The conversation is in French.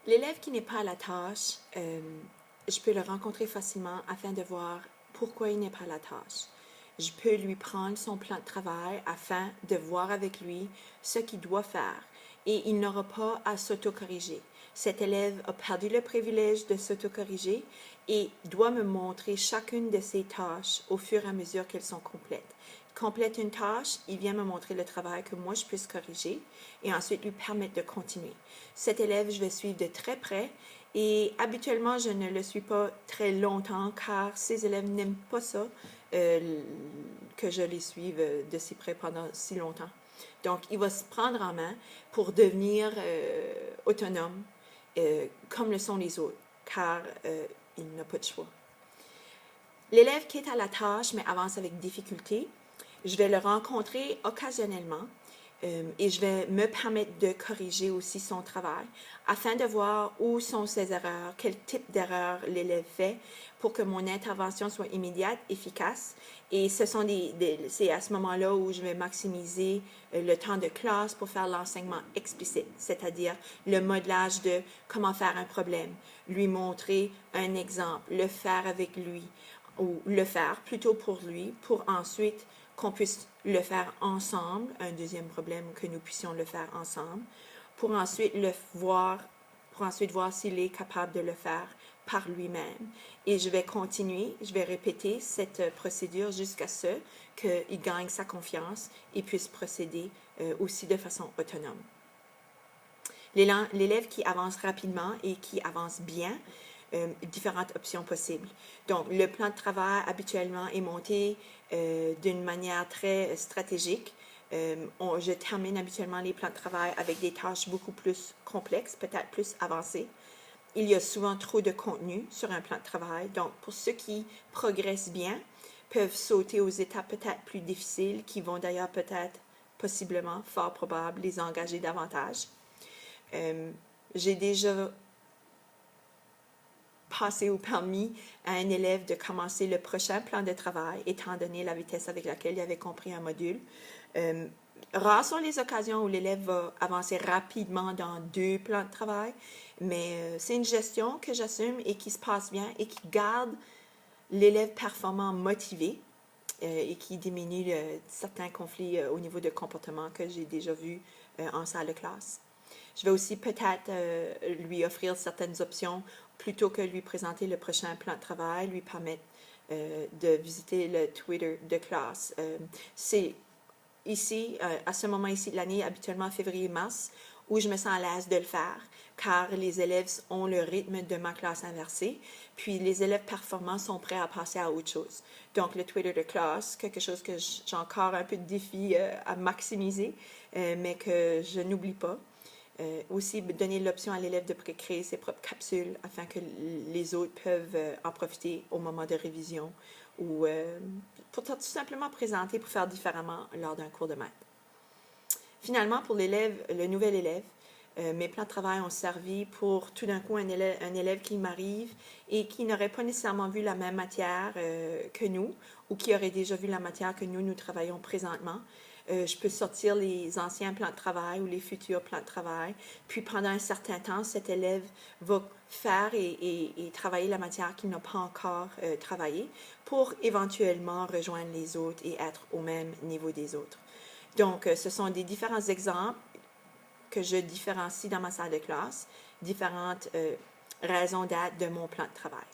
L'élève qui n'est pas à la tâche, je peux le rencontrer facilement afin de voir pourquoi il n'est pas à la tâche. Je peux lui prendre son plan de travail afin de voir avec lui ce qu'il doit faire et il n'aura pas à s'autocorriger. Cet élève a perdu le privilège de s'autocorriger et doit me montrer chacune de ses tâches au fur et à mesure qu'elles sont complètes. Il complète une tâche, il vient me montrer le travail que moi je puisse corriger et ensuite lui permettre de continuer. Cet élève, je vais suivre de très près et habituellement, je ne le suis pas très longtemps car ces élèves n'aiment pas ça, que je les suive de si près pendant si longtemps. Donc, il va se prendre en main pour devenir autonome, comme le sont les autres, car il n'a pas de choix. L'élève qui est à la tâche mais avance avec difficulté, je vais le rencontrer occasionnellement et je vais me permettre de corriger aussi son travail afin de voir où sont ses erreurs, quel type d'erreurs l'élève fait pour que mon intervention soit immédiate, efficace. Et c'est à ce moment-là où je vais maximiser le temps de classe pour faire l'enseignement explicite, c'est-à-dire le modelage de comment faire un problème, lui montrer un exemple, le faire avec lui ou le faire plutôt pour lui, pour ensuite qu'on puisse le faire ensemble, un deuxième problème, que nous puissions le faire ensemble, pour ensuite voir s'il est capable de le faire par lui-même. Et je vais continuer, je vais répéter cette procédure jusqu'à ce qu'il gagne sa confiance et puisse procéder aussi de façon autonome. L'élève qui avance rapidement et qui avance bien, différentes options possibles. Donc, le plan de travail habituellement est monté d'une manière très stratégique. Je termine habituellement les plans de travail avec des tâches beaucoup plus complexes, peut-être plus avancées. Il y a souvent trop de contenu sur un plan de travail. Donc, pour ceux qui progressent bien, peuvent sauter aux étapes peut-être plus difficiles, qui vont d'ailleurs peut-être, possiblement, fort probable, les engager davantage. J'ai déjà passé au permis à un élève de commencer le prochain plan de travail, étant donné la vitesse avec laquelle il avait compris un module. Rares sont les occasions où l'élève va avancer rapidement dans 2 plans de travail, mais c'est une gestion que j'assume et qui se passe bien et qui garde l'élève performant motivé et qui diminue certains conflits au niveau de comportement que j'ai déjà vus en salle de classe. Je vais aussi peut-être lui offrir certaines options plutôt que lui présenter le prochain plan de travail, lui permettre de visiter le Twitter de classe. C'est ici, à ce moment ici de l'année, habituellement février-mars, où je me sens à l'aise de le faire, car les élèves ont le rythme de ma classe inversée, puis les élèves performants sont prêts à passer à autre chose. Donc, le Twitter de classe, quelque chose que j'ai encore un peu de défi à maximiser, mais que je n'oublie pas. Aussi, donner l'option à l'élève de créer ses propres capsules afin que les autres peuvent en profiter au moment de révision ou pour tout simplement présenter pour faire différemment lors d'un cours de maths. Finalement, pour le nouvel élève, mes plans de travail ont servi pour tout d'un coup un élève qui m'arrive et qui n'aurait pas nécessairement vu la même matière que nous ou qui aurait déjà vu la matière que nous travaillons présentement. Je peux sortir les anciens plans de travail ou les futurs plans de travail. Puis pendant un certain temps, cet élève va faire et travailler la matière qu'il n'a pas encore travaillée pour éventuellement rejoindre les autres et être au même niveau des autres. Donc, ce sont des différents exemples que je différencie dans ma salle de classe, différentes raisons d'être de mon plan de travail.